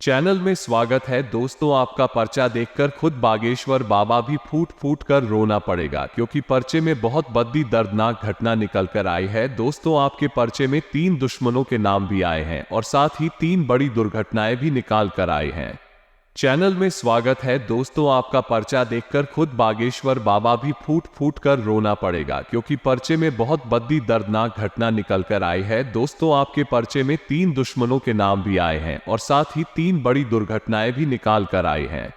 Channel में स्वागत है दोस्तों। आपका पर्चा देखकर खुद बागेश्वर बाबा भी फूट फूट कर रोना पड़ेगा, क्योंकि पर्चे में बहुत बड़ी दर्दनाक घटना निकल कर आई है। दोस्तों, आपके पर्चे में 3 दुश्मनों के नाम भी आए हैं और साथ ही 3 बड़ी दुर्घटनाएं भी निकाल कर आई हैं। चैनल में स्वागत है दोस्तों। आपका पर्चा देखकर खुद बागेश्वर बाबा भी फूट फूट कर रोना पड़ेगा, क्योंकि पर्चे में बहुत बड़ी दर्दनाक घटना निकल कर आई है। दोस्तों, आपके पर्चे में 3 दुश्मनों के नाम भी आए हैं और साथ ही 3 बड़ी दुर्घटनाएं भी निकाल कर आई हैं,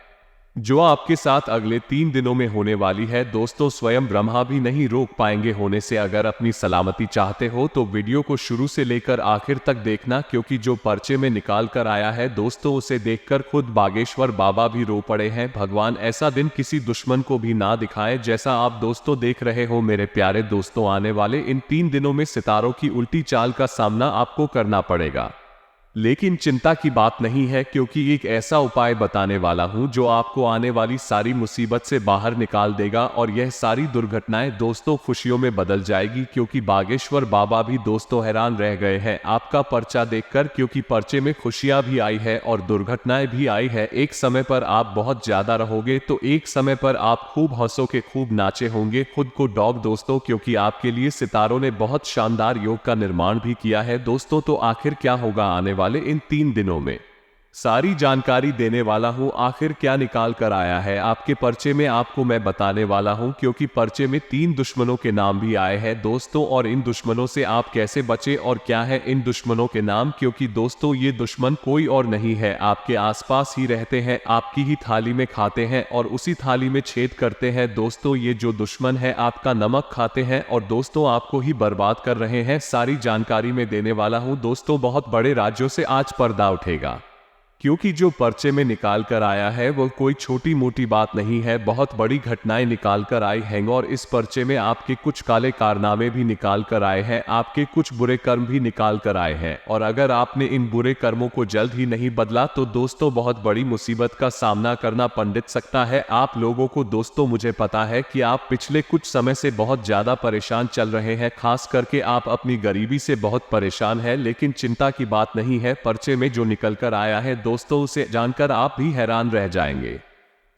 जो आपके साथ अगले 3 दिनों में होने वाली है। दोस्तों, स्वयं ब्रह्मा भी नहीं रोक पाएंगे होने से। अगर अपनी सलामती चाहते हो तो वीडियो को शुरू से लेकर आखिर तक देखना, क्योंकि जो पर्चे में निकाल कर आया है दोस्तों, उसे देखकर खुद बागेश्वर बाबा भी रो पड़े हैं। भगवान ऐसा दिन किसी दुश्मन को भी ना दिखाए, जैसा आप दोस्तों देख रहे हो। मेरे प्यारे दोस्तों, आने वाले इन 3 दिनों में सितारों की उल्टी चाल का सामना आपको करना पड़ेगा, लेकिन चिंता की बात नहीं है, क्योंकि एक ऐसा उपाय बताने वाला हूं जो आपको आने वाली सारी मुसीबत से बाहर निकाल देगा और यह सारी दुर्घटनाएं दोस्तों खुशियों में बदल जाएगी। क्योंकि बागेश्वर बाबा भी दोस्तों हैरान रह गए हैं आपका पर्चा देखकर, क्योंकि पर्चे में खुशियां भी आई है और दुर्घटनाएं भी आई है। एक समय पर आप बहुत ज्यादा रहोगे तो एक समय पर आप खूब हंसोगे, खूब नाचे होंगे। खुद को डॉग दोस्तों, क्योंकि आपके लिए सितारों ने बहुत शानदार योग का निर्माण भी किया है। दोस्तों, तो आखिर क्या होगा आने वाले इन 3 दिनों में, सारी जानकारी देने वाला हूं। आखिर क्या निकाल कर आया है आपके पर्चे में, आपको मैं बताने वाला हूं, क्योंकि पर्चे में 3 दुश्मनों के नाम भी आए हैं दोस्तों। और इन दुश्मनों से आप कैसे बचे और क्या है इन दुश्मनों के नाम, क्योंकि दोस्तों ये दुश्मन कोई और नहीं है, आपके आसपास ही रहते हैं, आपकी ही थाली में खाते हैं और उसी थाली में छेद करते हैं। दोस्तों, ये जो दुश्मन है आपका नमक खाते हैं और दोस्तों आपको ही बर्बाद कर रहे हैं। सारी जानकारी में देने वाला हूं दोस्तों। बहुत बड़े राज्यों से आज पर्दा उठेगा, क्योंकि जो पर्चे में निकाल कर आया है वो कोई छोटी मोटी बात नहीं है, बहुत बड़ी घटनाएं निकाल कर आई हैं। और इस पर्चे में आपके कुछ काले कारनामे भी निकाल कर आए हैं, आपके कुछ बुरे कर्म भी निकाल कर आए हैं। और अगर आपने इन बुरे कर्मों को जल्द ही नहीं बदला तो दोस्तों बहुत बड़ी मुसीबत का सामना करना पंडित सकता है आप लोगों को। दोस्तों, मुझे पता है कि आप पिछले कुछ समय से बहुत ज्यादा परेशान चल रहे हैं, खास करके आप अपनी गरीबी से बहुत परेशान हैं, लेकिन चिंता की बात नहीं है। पर्चे में जो निकल कर आया है दोस्तों, उसे जानकर आप भी हैरान रह जाएंगे,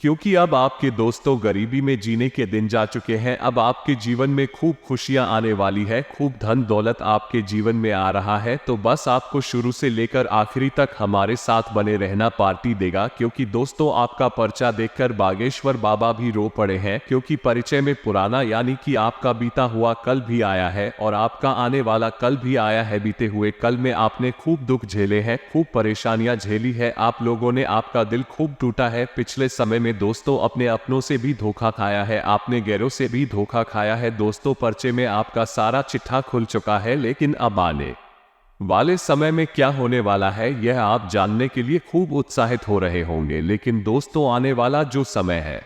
क्योंकि अब आपके दोस्तों गरीबी में जीने के दिन जा चुके हैं। अब आपके जीवन में खूब खुशियां आने वाली है, खूब धन दौलत आपके जीवन में आ रहा है। तो बस आपको शुरू से लेकर आखिरी तक हमारे साथ बने रहना, पार्टी देगा। क्योंकि दोस्तों आपका पर्चा देखकर बागेश्वर बाबा भी रो पड़े हैं, क्योंकि परिचय में पुराना यानी कि आपका बीता हुआ कल भी आया है और आपका आने वाला कल भी आया है। बीते हुए कल में आपने खूब दुख झेले हैं, खूब परेशानियां झेली है, आप लोगों ने, आपका दिल खूब टूटा है। पिछले समय में दोस्तों अपने अपनों से भी धोखा खाया है, आपने गैरों से भी धोखा खाया है। दोस्तों, पर्चे में आपका सारा चिट्ठा खुल चुका है, लेकिन अब आने वाले समय में क्या होने वाला है यह आप जानने के लिए खूब उत्साहित हो रहे होंगे। लेकिन दोस्तों, आने वाला जो समय है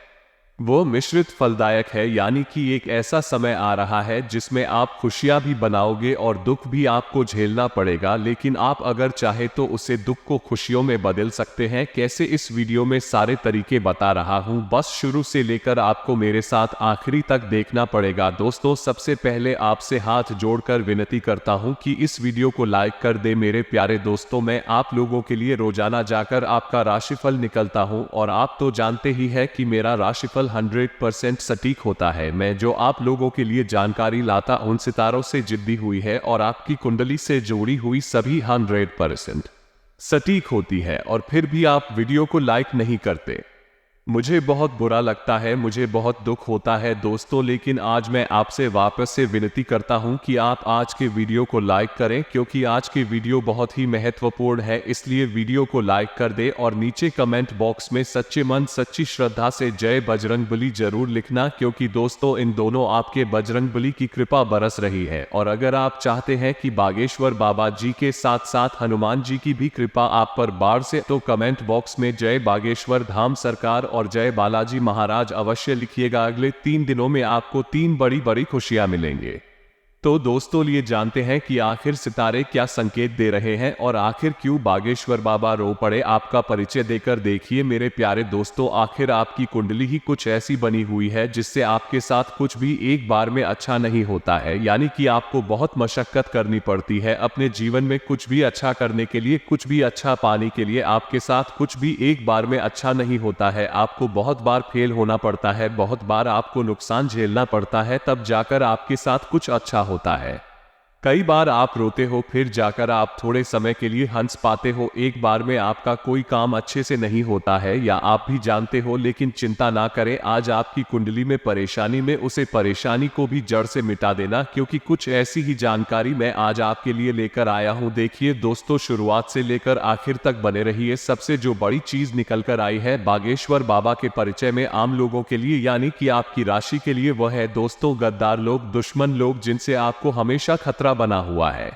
वो मिश्रित फलदायक है, यानी कि एक ऐसा समय आ रहा है जिसमें आप खुशियां भी बनाओगे और दुख भी आपको झेलना पड़ेगा। लेकिन आप अगर चाहे तो उसे दुख को खुशियों में बदल सकते हैं। कैसे, इस वीडियो में सारे तरीके बता रहा हूं, बस शुरू से लेकर आपको मेरे साथ आखिरी तक देखना पड़ेगा। दोस्तों, सबसे पहले आपसे हाथ जोड़कर विनती करता हूं कि इस वीडियो को लाइक कर दे मेरे प्यारे दोस्तों। मैं आप लोगों के लिए रोजाना जाकर आपका राशिफल निकलता हूं और आप तो जानते ही है कि मेरा राशिफल 100% सटीक होता है। मैं जो आप लोगों के लिए जानकारी लाता उन सितारों से जिद्दी हुई है और आपकी कुंडली से जोड़ी हुई सभी 100% सटीक होती है, और फिर भी आप वीडियो को लाइक नहीं करते। मुझे बहुत बुरा लगता है, मुझे बहुत दुख होता है दोस्तों, लेकिन आज मैं आपसे वापस से विनती करता हूं कि आप आज के वीडियो को लाइक करें, क्योंकि आज के वीडियो बहुत ही महत्वपूर्ण है। इसलिए वीडियो को लाइक कर दे और नीचे कमेंट बॉक्स में सच्चे मन सच्ची श्रद्धा से जय बजरंगबली जरूर लिखना, क्योंकि दोस्तों इन दोनों आपके बजरंगबली की कृपा बरस रही है। और अगर आप चाहते हैं कि बागेश्वर बाबा जी के साथ साथ हनुमान जी की भी कृपा आप पर बाढ़ से, तो कमेंट बॉक्स में जय बागेश्वर धाम सरकार और जय बालाजी महाराज अवश्य लिखिएगा। अगले 3 दिनों में आपको 3 बड़ी बड़ी खुशियां मिलेंगे। तो दोस्तों लिए जानते हैं कि आखिर सितारे क्या संकेत दे रहे हैं और आखिर क्यों बागेश्वर बाबा रो पड़े। आपका परिचय देकर देखिए मेरे प्यारे दोस्तों, आखिर आपकी कुंडली ही कुछ ऐसी बनी हुई है जिससे आपके साथ कुछ भी एक बार में अच्छा नहीं होता है, यानी कि आपको बहुत मशक्कत करनी पड़ती है अपने जीवन में कुछ भी अच्छा करने के लिए, कुछ भी अच्छा पाने के लिए। आपके साथ कुछ भी एक बार में अच्छा नहीं होता है, आपको बहुत बार फेल होना पड़ता है, बहुत बार आपको नुकसान झेलना पड़ता है, तब जाकर आपके साथ कुछ अच्छा होता है। कई बार आप रोते हो, फिर जाकर आप थोड़े समय के लिए हंस पाते हो। एक बार में आपका कोई काम अच्छे से नहीं होता है या आप भी जानते हो, लेकिन चिंता ना करें। आज आपकी कुंडली में परेशानी में उसे परेशानी को भी जड़ से मिटा देना, क्योंकि कुछ ऐसी ही जानकारी मैं आज आपके लिए लेकर आया हूं। देखिए दोस्तों, शुरुआत से लेकर आखिर तक बने रहिए। सबसे जो बड़ी चीज निकल कर आई है बागेश्वर बाबा के परिचय में आम लोगों के लिए, यानी कि आपकी राशि के लिए, वह है दोस्तों गद्दार लोग, दुश्मन लोग, जिनसे आपको हमेशा खतरा बना हुआ है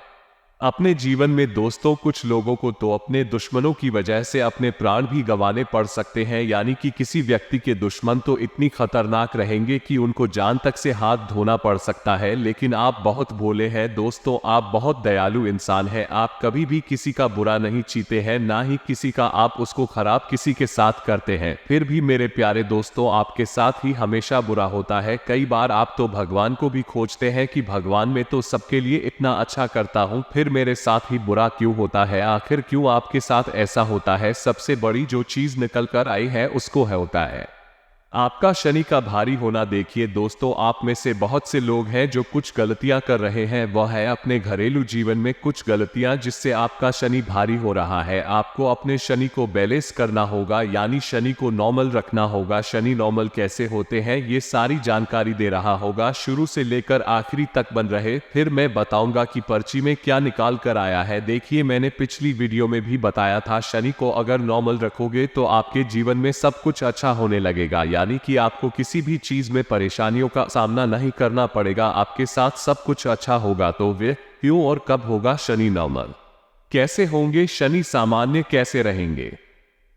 अपने जीवन में। दोस्तों कुछ लोगों को तो अपने दुश्मनों की वजह से अपने प्राण भी गंवाने पड़ सकते हैं, यानी कि किसी व्यक्ति के दुश्मन तो इतनी खतरनाक रहेंगे कि उनको जान तक से हाथ धोना पड़ सकता है। लेकिन आप बहुत भोले हैं दोस्तों, आप बहुत दयालु इंसान हैं, आप कभी भी किसी का बुरा नहीं चाहते हैं, ना ही किसी का आप उसको खराब किसी के साथ करते हैं। फिर भी मेरे प्यारे दोस्तों, आपके साथ ही हमेशा बुरा होता है। कई बार आप तो भगवान को भी खोजते हैं कि भगवान मैं तो सबके लिए इतना अच्छा करता हूं, फिर मेरे साथ ही बुरा क्यों होता है, आखिर क्यों आपके साथ ऐसा होता है। सबसे बड़ी जो चीज निकल कर आई है उसको होता है आपका शनि का भारी होना। देखिए दोस्तों, आप में से बहुत से लोग हैं जो कुछ गलतियां कर रहे हैं, वह है अपने घरेलू जीवन में कुछ गलतियां, जिससे आपका शनि भारी हो रहा है। आपको अपने शनि को बैलेंस करना होगा, यानी शनि को नॉर्मल रखना होगा। शनि नॉर्मल कैसे होते हैं ये सारी जानकारी दे रहा होगा, शुरू से लेकर आखिरी तक बन रहे। फिर मैं बताऊंगा कि पर्ची में क्या निकाल कर आया है। देखिए मैंने पिछली वीडियो में भी बताया था, शनि को अगर नॉर्मल रखोगे तो आपके जीवन में सब कुछ अच्छा होने लगेगा, यानी कि आपको किसी भी चीज में परेशानियों का सामना नहीं करना पड़ेगा, आपके साथ सब कुछ अच्छा होगा। तो वे क्यों और कब होगा शनि नॉर्मल, कैसे होंगे शनि सामान्य, कैसे रहेंगे?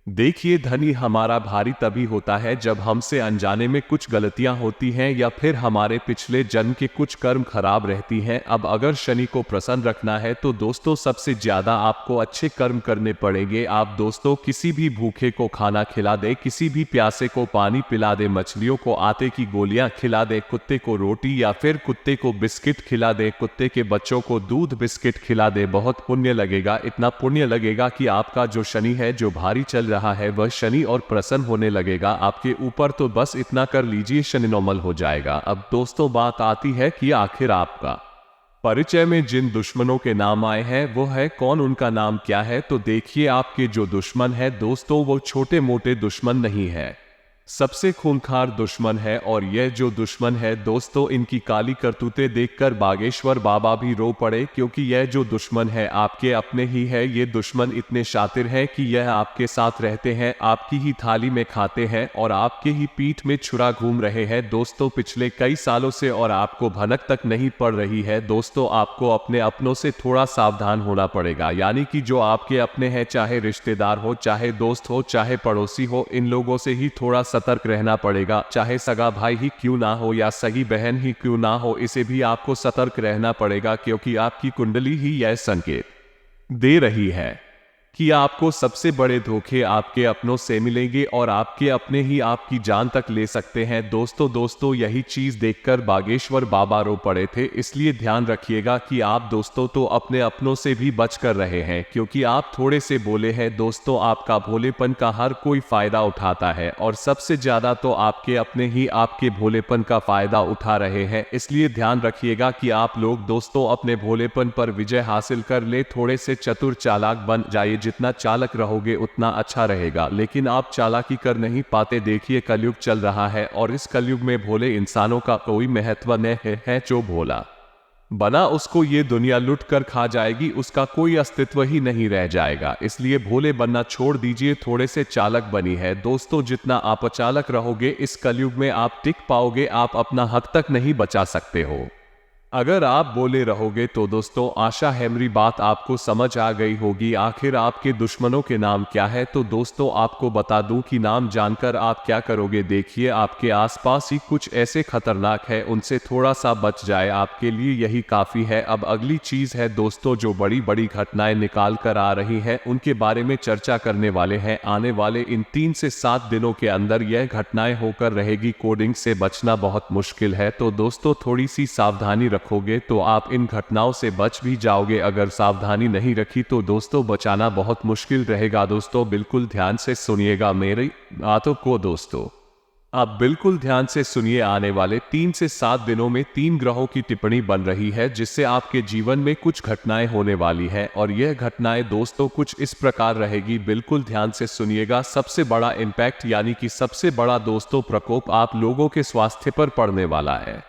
देखिए धनी हमारा भारी तभी होता है जब हमसे अनजाने में कुछ गलतियां होती हैं या फिर हमारे पिछले जन्म के कुछ कर्म खराब रहती हैं। अब अगर शनि को प्रसन्न रखना है तो दोस्तों सबसे ज्यादा आपको अच्छे कर्म करने पड़ेंगे। आप दोस्तों किसी भी भूखे को खाना खिला दे, किसी भी प्यासे को पानी पिला दे, मछलियों को आटे की गोलियां खिला दे, कुत्ते को रोटी या फिर कुत्ते को बिस्किट खिला दे, कुत्ते के बच्चों को दूध बिस्किट खिला दे, बहुत पुण्य लगेगा। इतना पुण्य लगेगा कि आपका जो शनि है जो भारी चल रहा है वह शनि और प्रसन्न होने लगेगा आपके ऊपर। तो बस इतना कर लीजिए, शनि नॉर्मल हो जाएगा। अब दोस्तों बात आती है कि आखिर आपका परिचय में जिन दुश्मनों के नाम आए हैं वो है कौन, उनका नाम क्या है? तो देखिए आपके जो दुश्मन है दोस्तों वो छोटे मोटे दुश्मन नहीं है, सबसे खूंखार दुश्मन है। और यह जो दुश्मन है दोस्तों, इनकी काली करतूतें देखकर बागेश्वर बाबा भी रो पड़े, क्योंकि यह जो दुश्मन है आपके अपने ही है। ये दुश्मन इतने शातिर हैं कि यह आपके साथ रहते हैं, आपकी ही थाली में खाते हैं और आपके ही पीठ में छुरा घूम रहे हैं दोस्तों पिछले कई सालों से, और आपको भनक तक नहीं पड़ रही है। दोस्तों आपको अपने अपनों से थोड़ा सावधान होना पड़ेगा, यानी कि जो आपके अपने हैं, चाहे रिश्तेदार हो, चाहे दोस्त हो, चाहे पड़ोसी हो, इन लोगों से ही थोड़ा सतर्क रहना पड़ेगा। चाहे सगा भाई ही क्यों ना हो या सगी बहन ही क्यों ना हो, इसे भी आपको सतर्क रहना पड़ेगा, क्योंकि आपकी कुंडली ही यह संकेत दे रही है कि आपको सबसे बड़े धोखे आपके अपनों से मिलेंगे और आपके अपने ही आपकी जान तक ले सकते हैं। दोस्तों यही चीज देखकर बागेश्वर बाबा रो पड़े थे। इसलिए ध्यान रखिएगा कि आप दोस्तों तो अपने अपनों से भी बच कर रहे हैं, क्योंकि आप थोड़े से भोले हैं दोस्तों। आपका भोलेपन का हर कोई फायदा उठाता है और सबसे ज्यादा तो आपके अपने ही आपके भोलेपन का फायदा उठा रहे हैं। इसलिए ध्यान रखिएगा कि आप लोग दोस्तों अपने भोलेपन पर विजय हासिल कर ले, थोड़े से चतुर चालाक बन जाइए। जितना चालक रहोगे उतना अच्छा रहेगा, लेकिन आप चालाकी कर नहीं पाते। देखिए कलयुग चल रहा है और इस कलयुग में भोले इंसानों का कोई महत्व नहीं है। जो भोला बना उसको ये दुनिया लूट कर खा जाएगी, उसका कोई अस्तित्व ही नहीं रह जाएगा। इसलिए भोले बनना छोड़ दीजिए, थोड़े से चालक बनी है दोस्तों। जितना आप अचालक रहोगे इस कलयुग में आप टिक पाओगे, आप अपना हक तक नहीं बचा सकते हो। अगर आप बोले रहोगे तो दोस्तों आशा है मेरी बात आपको समझ आ गई होगी। आखिर आपके दुश्मनों के नाम क्या है? तो दोस्तों आपको बता दूं कि नाम जानकर आप क्या करोगे। देखिए आपके आसपास ही कुछ ऐसे खतरनाक है, उनसे थोड़ा सा बच जाए, आपके लिए यही काफी है। अब अगली चीज है दोस्तों, जो बड़ी बड़ी घटनाएं निकाल कर आ रही है उनके बारे में चर्चा करने वाले हैं। आने वाले इन 3 से 7 दिनों के अंदर यह घटनाएं होकर रहेगी। कोडिंग से बचना बहुत मुश्किल है, तो दोस्तों थोड़ी सी सावधानी रखोगे तो आप इन घटनाओं से बच भी जाओगे। अगर सावधानी नहीं रखी तो दोस्तों बचाना बहुत मुश्किल रहेगा। दोस्तों बिल्कुल ध्यान से सुनिएगा मेरी बातों को। दोस्तों आप बिल्कुल ध्यान से सुनिए। आने वाले 3 से 7 दिनों में 3 ग्रहों की टिप्पणी बन रही है, जिससे आपके जीवन में कुछ घटनाएं होने वाली हैं। और यह घटनाएं दोस्तों कुछ इस प्रकार रहेगी, बिल्कुल ध्यान से सुनिएगा। सबसे बड़ा इम्पैक्ट यानी कि सबसे बड़ा दोस्तों प्रकोप आप लोगों के स्वास्थ्य पर पड़ने वाला है।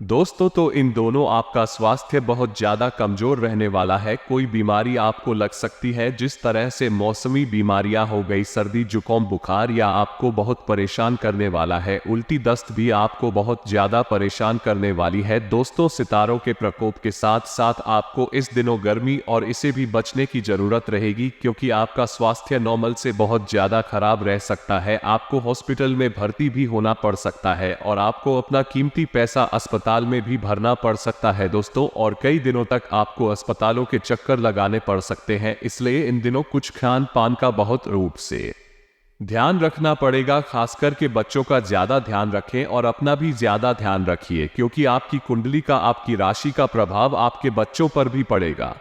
दोस्तों तो इन दोनों आपका स्वास्थ्य बहुत ज्यादा कमजोर रहने वाला है। कोई बीमारी आपको लग सकती है, जिस तरह से मौसमी बीमारियां हो गई, सर्दी जुकाम बुखार, या आपको बहुत परेशान करने वाला है। उल्टी दस्त भी आपको बहुत ज्यादा परेशान करने वाली है। दोस्तों सितारों के प्रकोप के साथ साथ आपको इस दिनों गर्मी और इसे भी बचने की जरूरत रहेगी, क्योंकि आपका स्वास्थ्य नॉर्मल से बहुत ज्यादा खराब रह सकता है। आपको हॉस्पिटल में भर्ती भी होना पड़ सकता है और आपको अपना कीमती पैसा अस्पताल में भी भरना पड़ सकता है दोस्तों, और कई दिनों तक आपको अस्पतालों के चक्कर लगाने पड़ सकते हैं। इसलिए इन दिनों कुछ खान पान का बहुत रूप से ध्यान रखना पड़ेगा। खासकर के बच्चों का ज्यादा ध्यान रखें और अपना भी ज्यादा ध्यान रखिए, क्योंकि आपकी कुंडली का, आपकी राशि का प्रभाव आपके बच्चों पर भी पड़ेगा।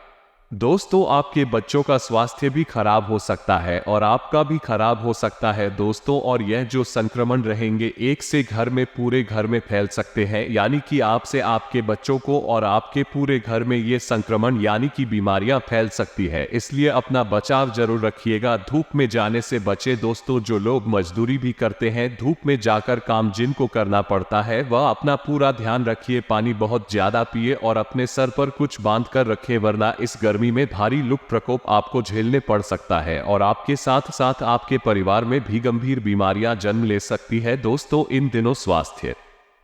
दोस्तों आपके बच्चों का स्वास्थ्य भी खराब हो सकता है और आपका भी खराब हो सकता है दोस्तों। और यह जो संक्रमण रहेंगे एक से घर में, पूरे घर में फैल सकते हैं, यानी कि आपसे आपके बच्चों को और आपके पूरे घर में ये संक्रमण यानी कि बीमारियां फैल सकती है। इसलिए अपना बचाव जरूर रखिएगा। धूप में जाने से बचे दोस्तों। जो लोग मजदूरी भी करते हैं, धूप में जाकर काम जिनको करना पड़ता है, वह अपना पूरा ध्यान रखिए। पानी बहुत ज्यादा पिए और अपने सर पर कुछ बांध कर रखें, वरना इस गर्मी में भारी लू प्रकोप आपको झेलने पड़ सकता है और आपके साथ साथ आपके परिवार में भी गंभीर बीमारियां जन्म ले सकती है। दोस्तों इन दिनों स्वास्थ्य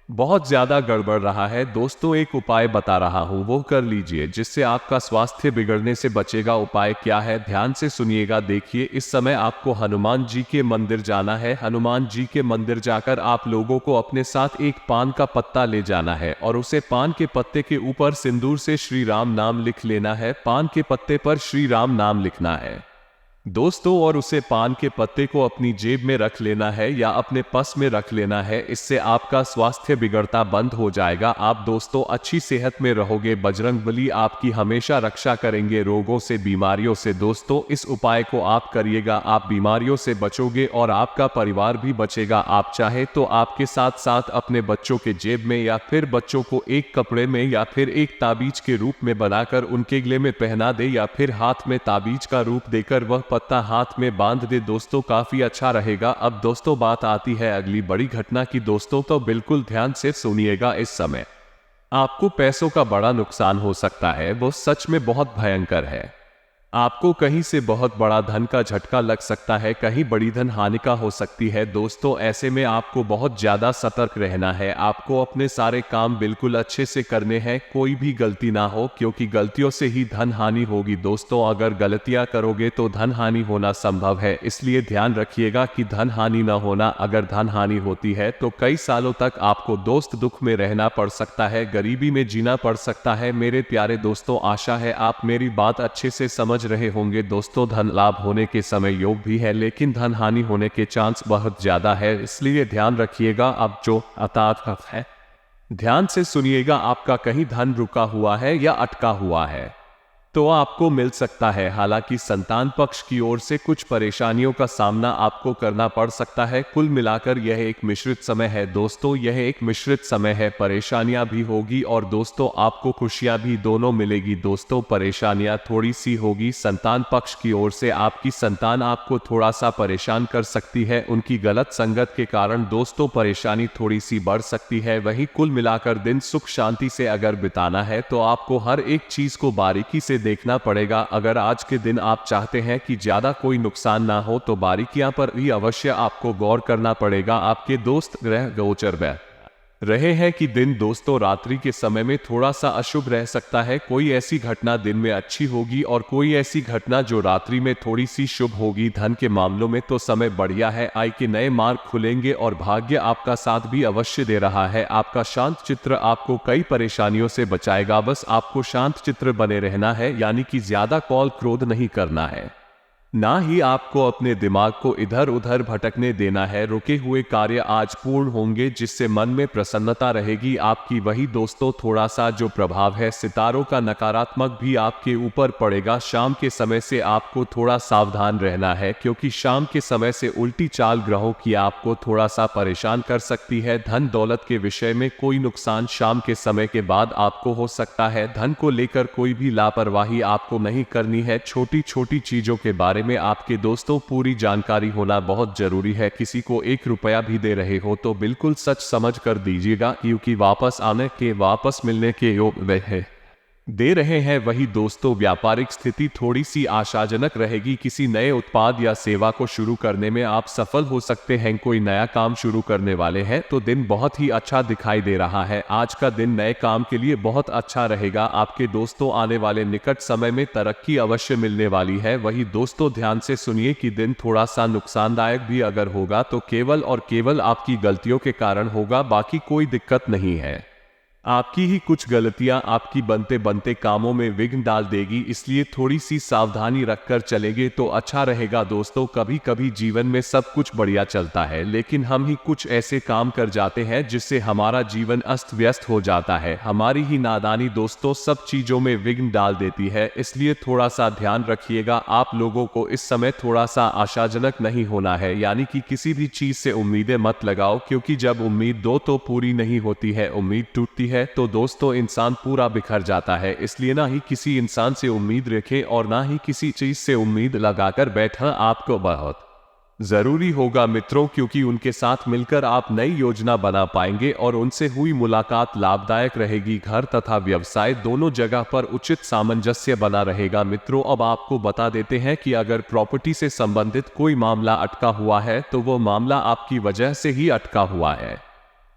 बहुत ज्यादा गड़बड़ रहा है दोस्तों। एक उपाय बता रहा हूं, वो कर लीजिए, जिससे आपका स्वास्थ्य बिगड़ने से बचेगा। उपाय क्या है, ध्यान से सुनिएगा। देखिए इस समय आपको हनुमान जी के मंदिर जाना है। हनुमान जी के मंदिर जाकर आप लोगों को अपने साथ एक पान का पत्ता ले जाना है और उसे पान के पत्ते के ऊपर सिंदूर से श्री राम नाम लिख लेना है। पान के पत्ते पर श्री राम नाम लिखना है दोस्तों, और उसे पान के पत्ते को अपनी जेब में रख लेना है या अपने पर्स में रख लेना है। इससे आपका स्वास्थ्य बिगड़ता बंद हो जाएगा। आप दोस्तों अच्छी सेहत में रहोगे। बजरंगबली आपकी हमेशा रक्षा करेंगे रोगों से, बीमारियों से। दोस्तों इस उपाय को आप करिएगा, आप बीमारियों से बचोगे और आपका परिवार भी बचेगा। आप चाहे तो आपके साथ साथ अपने बच्चों के जेब में या फिर बच्चों को एक कपड़े में या फिर एक ताबीज के रूप में बनाकर उनके गले में पहना दे, या फिर हाथ में ताबीज का रूप देकर वह पत्ता हाथ में बांध दे दोस्तों, काफी अच्छा रहेगा। अब दोस्तों बात आती है अगली बड़ी घटना की दोस्तों, तो बिल्कुल ध्यान से सुनिएगा। इस समय आपको पैसों का बड़ा नुकसान हो सकता है, वो सच में बहुत भयंकर है। आपको कहीं से बहुत बड़ा धन का झटका लग सकता है, कहीं बड़ी धन हानि का हो सकती है दोस्तों। ऐसे में आपको बहुत ज्यादा सतर्क रहना है। आपको अपने सारे काम बिल्कुल अच्छे से करने हैं, कोई भी गलती ना हो, क्योंकि गलतियों से ही धन हानि होगी दोस्तों। अगर गलतियां करोगे तो धन हानि होना संभव है, इसलिए ध्यान रखिएगा कि धन हानि ना होना। अगर धन हानि होती है तो कई सालों तक आपको दोस्त दुख में रहना पड़ सकता है, गरीबी में जीना पड़ सकता है। मेरे प्यारे दोस्तों आशा है आप मेरी बात अच्छे से समझ रहे होंगे दोस्तों। धन लाभ होने के समय योग भी है, लेकिन धन हानि होने के चांस बहुत ज्यादा है, इसलिए ध्यान रखिएगा। अब जो अतात है ध्यान से सुनिएगा। आपका कहीं धन रुका हुआ है या अटका हुआ है तो आपको मिल सकता है। हालांकि संतान पक्ष की ओर से कुछ परेशानियों का सामना आपको करना पड़ सकता है। कुल मिलाकर यह एक मिश्रित समय है दोस्तों, यह एक मिश्रित समय है। परेशानियां भी होगी और दोस्तों आपको खुशियां भी दोनों मिलेगी दोस्तों। परेशानियां थोड़ी सी होगी संतान पक्ष की ओर से। आपकी संतान आपको थोड़ा सा परेशान कर सकती है, उनकी गलत संगत के कारण दोस्तों परेशानी थोड़ी सी बढ़ सकती है। वहीं कुल मिलाकर दिन सुख शांति से अगर बिताना है तो आपको हर एक चीज को बारीकी से देखना पड़ेगा। अगर आज के दिन आप चाहते हैं कि ज्यादा कोई नुकसान ना हो तो बारीकियां पर भी अवश्य आपको गौर करना पड़ेगा। आपके दोस्त ग्रह गोचर में रहे हैं कि दिन दोस्तों रात्रि के समय में थोड़ा सा अशुभ रह सकता है। कोई ऐसी घटना दिन में अच्छी होगी और कोई ऐसी घटना जो रात्रि में थोड़ी सी शुभ होगी। धन के मामलों में तो समय बढ़िया है, आय के नए मार्ग खुलेंगे और भाग्य आपका साथ भी अवश्य दे रहा है। आपका शांत चित्र आपको कई परेशानियों से बचाएगा। बस आपको शांत चित्र बने रहना है, यानी कि ज्यादा कॉल क्रोध नहीं करना है, ना ही आपको अपने दिमाग को इधर उधर भटकने देना है। रुके हुए कार्य आज पूर्ण होंगे, जिससे मन में प्रसन्नता रहेगी आपकी। वही दोस्तों थोड़ा सा जो प्रभाव है सितारों का नकारात्मक भी आपके ऊपर पड़ेगा। शाम के समय से आपको थोड़ा सावधान रहना है, क्योंकि शाम के समय से उल्टी चाल ग्रहों की आपको थोड़ा सा परेशान कर सकती है। धन दौलत के विषय में कोई नुकसान शाम के समय के बाद आपको हो सकता है। धन को लेकर कोई भी लापरवाही आपको नहीं करनी है। छोटी छोटी चीजों के बारे में आपके दोस्तों पूरी जानकारी होना बहुत जरूरी है। किसी को 1 रुपया भी दे रहे हो तो बिल्कुल सच समझ कर दीजिएगा, क्योंकि वापस आने के वापस मिलने के योग वे है दे रहे हैं। वही दोस्तों व्यापारिक स्थिति थोड़ी सी आशाजनक रहेगी। किसी नए उत्पाद या सेवा को शुरू करने में आप सफल हो सकते हैं। कोई नया काम शुरू करने वाले हैं तो दिन बहुत ही अच्छा दिखाई दे रहा है। आज का दिन नए काम के लिए बहुत अच्छा रहेगा। आपके दोस्तों आने वाले निकट समय में तरक्की अवश्य मिलने वाली है। वही दोस्तों ध्यान से सुनिए कि दिन थोड़ा सा नुकसानदायक भी अगर होगा तो केवल और केवल आपकी गलतियों के कारण होगा, बाकी कोई दिक्कत नहीं है। आपकी ही कुछ गलतियां आपकी बनते बनते कामों में विघ्न डाल देगी, इसलिए थोड़ी सी सावधानी रखकर चलेंगे तो अच्छा रहेगा। दोस्तों कभी कभी जीवन में सब कुछ बढ़िया चलता है, लेकिन हम ही कुछ ऐसे काम कर जाते हैं जिससे हमारा जीवन अस्त व्यस्त हो जाता है। हमारी ही नादानी दोस्तों सब चीजों में विघ्न डाल देती है, इसलिए थोड़ा सा ध्यान रखिएगा। आप लोगों को इस समय थोड़ा सा आशाजनक नहीं होना है, यानी कि किसी भी चीज से उम्मीदें मत लगाओ, क्योंकि जब उम्मीद दो तो पूरी नहीं होती है, उम्मीद टूटती है तो दोस्तों इंसान पूरा बिखर जाता है। इसलिए ना ही किसी इंसान से उम्मीद रखें और ना ही किसी चीज से उम्मीद लगाकर बैठना आपको बहुत जरूरी होगा मित्रों, क्योंकि उनके साथ मिलकर आप नई योजना बना पाएंगे और उनसे हुई मुलाकात लाभदायक रहेगी। घर तथा व्यवसाय दोनों जगह पर उचित सामंजस्य बना रहेगा। मित्रों अब आपको बता देते हैं कि अगर प्रॉपर्टी से संबंधित कोई मामला अटका हुआ है तो वो मामला आपकी वजह से ही अटका हुआ है।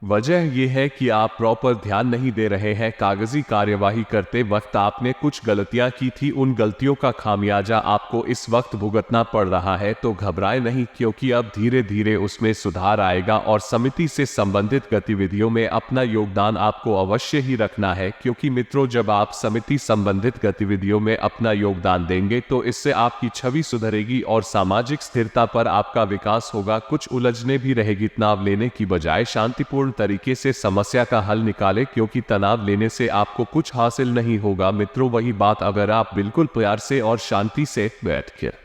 वजह यह है कि आप प्रॉपर ध्यान नहीं दे रहे हैं। कागजी कार्यवाही करते वक्त आपने कुछ गलतियां की थी, उन गलतियों का खामियाजा आपको इस वक्त भुगतना पड़ रहा है। तो घबराए नहीं, क्योंकि अब धीरे धीरे उसमें सुधार आएगा और समिति से संबंधित गतिविधियों में अपना योगदान आपको अवश्य ही रखना है। क्योंकि मित्रों जब आप समिति संबंधित गतिविधियों में अपना योगदान देंगे तो इससे आपकी छवि सुधरेगी और सामाजिक स्थिरता पर आपका विकास होगा। कुछ उलझने भी रहेगी। तनाव लेने की बजाय शांतिपूर्ण तरीके से समस्या का हल निकालें, क्योंकि तनाव लेने से आपको कुछ हासिल नहीं होगा। मित्रों वही बात अगर आप बिल्कुल प्यार से और शांति से बैठकर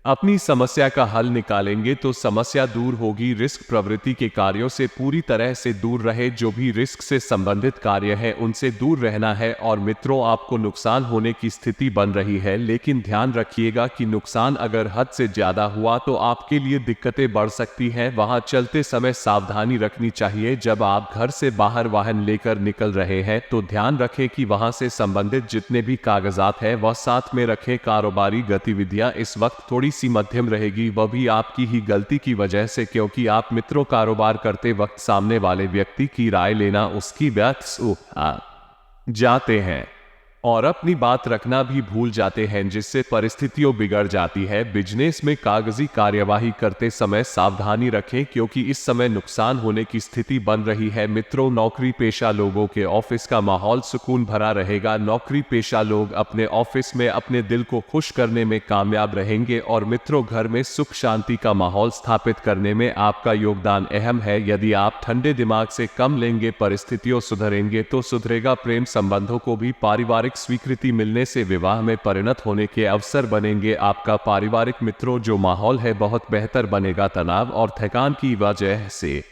अपनी समस्या का हल निकालेंगे तो समस्या दूर होगी। रिस्क प्रवृत्ति के कार्यों से पूरी तरह से दूर रहे। जो भी रिस्क से संबंधित कार्य है उनसे दूर रहना है। और मित्रों आपको नुकसान होने की स्थिति बन रही है, लेकिन ध्यान रखिएगा कि नुकसान अगर हद से ज्यादा हुआ तो आपके लिए दिक्कतें बढ़ सकती हैं। वहां चलते समय सावधानी रखनी चाहिए। जब आप घर से बाहर वाहन लेकर निकल रहे हैं तो ध्यान रखें कि वहां से संबंधित जितने भी कागजात हैं वह साथ में रखें। कारोबारी गतिविधियां इस वक्त थोड़ी सी मध्यम रहेगी, वह भी आपकी ही गलती की वजह से, क्योंकि आप मित्रों कारोबार करते वक्त सामने वाले व्यक्ति की राय लेना उसकी बात जाते हैं और अपनी बात रखना भी भूल जाते हैं, जिससे परिस्थितियां बिगड़ जाती है। बिजनेस में कागजी कार्यवाही करते समय सावधानी रखें, क्योंकि इस समय नुकसान होने की स्थिति बन रही है। मित्रों नौकरी पेशा लोगों के ऑफिस का माहौल सुकून भरा रहेगा। नौकरी पेशा लोग अपने ऑफिस में अपने दिल को खुश करने में कामयाब रहेंगे और मित्रों घर में सुख शांति का माहौल स्थापित करने में आपका योगदान अहम है। यदि आप ठंडे दिमाग से कम लेंगे परिस्थितियों सुधरेंगे तो सुधरेगा। प्रेम संबंधों को भी पारिवारिक स्वीकृति मिलने से विवाह में परिणत होने के अवसर बनेंगे। आपका पारिवारिक मित्रों जो माहौल है बहुत बेहतर बनेगा। तनाव और थकान की वजह से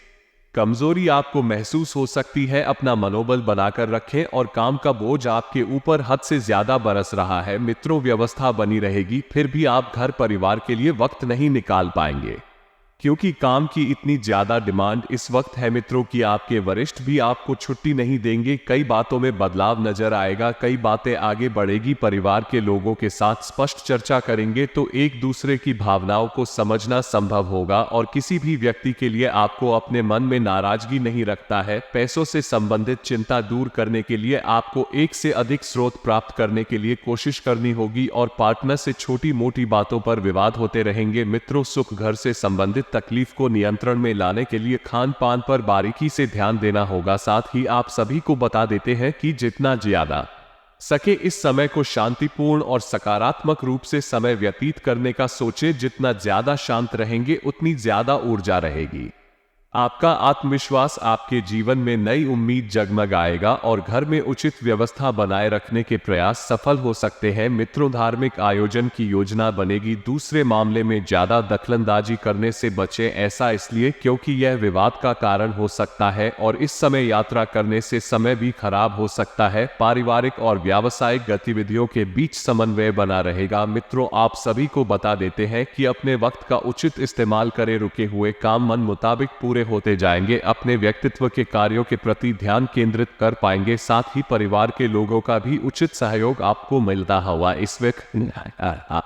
कमजोरी आपको महसूस हो सकती है। अपना मनोबल बनाकर रखें और काम का बोझ आपके ऊपर हद से ज्यादा बरस रहा है। मित्रों व्यवस्था बनी रहेगी, फिर भी आप घर परिवार के लिए वक्त नहीं निकाल पाएंगे। क्योंकि काम की इतनी ज्यादा डिमांड इस वक्त है मित्रों कि आपके वरिष्ठ भी आपको छुट्टी नहीं देंगे। कई बातों में बदलाव नजर आएगा, कई बातें आगे बढ़ेगी। परिवार के लोगों के साथ स्पष्ट चर्चा करेंगे तो एक दूसरे की भावनाओं को समझना संभव होगा और किसी भी व्यक्ति के लिए आपको अपने मन में नाराजगी नहीं रखता है। पैसों से संबंधित चिंता दूर करने के लिए आपको एक से अधिक स्रोत प्राप्त करने के लिए कोशिश करनी होगी और पार्टनर से छोटी मोटी बातों पर विवाद होते रहेंगे। मित्रों, सुख घर से संबंधित तकलीफ को नियंत्रण में लाने के लिए खान पान पर बारीकी से ध्यान देना होगा। साथ ही आप सभी को बता देते हैं कि जितना ज्यादा सके इस समय को शांतिपूर्ण और सकारात्मक रूप से समय व्यतीत करने का सोचे। जितना ज्यादा शांत रहेंगे उतनी ज्यादा ऊर्जा रहेगी। आपका आत्मविश्वास आपके जीवन में नई उम्मीद जगमगाएगा और घर में उचित व्यवस्था बनाए रखने के प्रयास सफल हो सकते हैं। मित्रों, धार्मिक आयोजन की योजना बनेगी। दूसरे मामले में ज्यादा दखलंदाजी करने से बचें। ऐसा इसलिए क्योंकि यह विवाद का कारण हो सकता है और इस समय यात्रा करने से समय भी खराब हो सकता है। पारिवारिक और व्यावसायिक गतिविधियों के बीच समन्वय बना रहेगा। मित्रों, आप सभी को बता देते हैं कि अपने वक्त का उचित इस्तेमाल करें। रुके हुए काम मन मुताबिक पूरे होते जाएंगे। अपने व्यक्तित्व के कार्यों के प्रति ध्यान केंद्रित कर पाएंगे। साथ ही परिवार के लोगों का भी उचित सहयोग आपको मिलता हुआ इस वक्त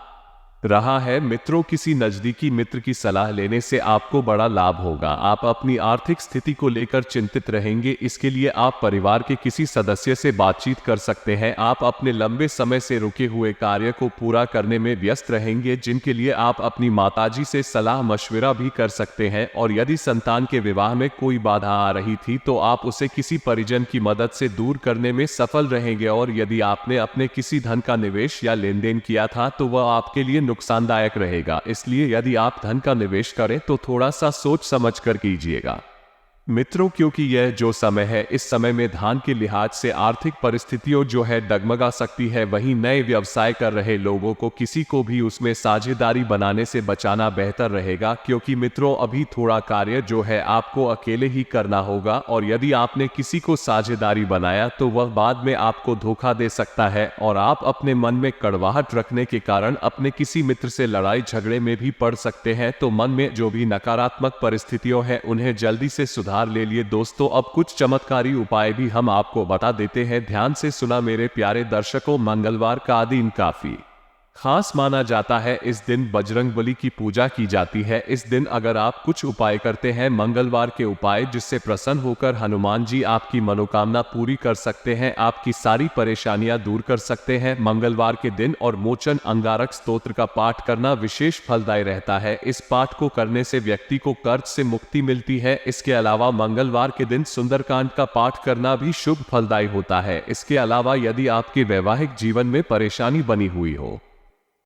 रहा है। मित्रों, किसी नजदीकी मित्र की सलाह लेने से आपको बड़ा लाभ होगा। आप अपनी आर्थिक स्थिति को लेकर चिंतित रहेंगे। इसके लिए आप परिवार के किसी सदस्य से बातचीत कर सकते हैं। आप अपने लंबे समय से रुके हुए कार्य को पूरा करने में व्यस्त रहेंगे, जिनके लिए आप अपनी माताजी से सलाह मशविरा भी कर सकते हैं। और यदि संतान के विवाह में कोई बाधा आ रही थी तो आप उसे किसी परिजन की मदद से दूर करने में सफल रहेंगे। और यदि आपने अपने किसी धन का निवेश या लेन देन किया था तो वह आपके लिए नुकसानदायक रहेगा। इसलिए यदि आप धन का निवेश करें तो थोड़ा सा सोच समझ कर कीजिएगा। मित्रों, क्योंकि यह जो समय है, इस समय में धान के लिहाज से आर्थिक परिस्थितियों जो है डगमगा सकती है। वहीं नए व्यवसाय कर रहे लोगों को किसी को भी उसमें साझेदारी बनाने से बचाना बेहतर रहेगा, क्योंकि मित्रों अभी थोड़ा कार्य जो है आपको अकेले ही करना होगा और यदि आपने किसी को साझेदारी बनाया तो वह बाद में आपको धोखा दे सकता है और आप अपने मन में कड़वाहट रखने के कारण अपने किसी मित्र से लड़ाई झगड़े में भी पड़ सकते हैं। तो मन में जो भी नकारात्मक परिस्थितियों है उन्हें जल्दी से सुधार ले लिए। दोस्तों, अब कुछ चमत्कारी उपाय भी हम आपको बता देते हैं। ध्यान से सुना मेरे प्यारे दर्शकों। मंगलवार का दिन काफी खास माना जाता है। इस दिन बजरंगबली की पूजा की जाती है। इस दिन अगर आप कुछ उपाय करते हैं, मंगलवार के उपाय, जिससे प्रसन्न होकर हनुमान जी आपकी मनोकामना पूरी कर सकते हैं, आपकी सारी परेशानियां दूर कर सकते हैं। मंगलवार के दिन और मोचन अंगारक स्तोत्र का पाठ करना विशेष फलदायी रहता है। इस पाठ को करने से व्यक्ति को कर्ज से मुक्ति मिलती है। इसके अलावा मंगलवार के दिन सुंदरकांड का पाठ करना भी शुभ फलदायी होता है। इसके अलावा यदि आपके वैवाहिक जीवन में परेशानी बनी हुई हो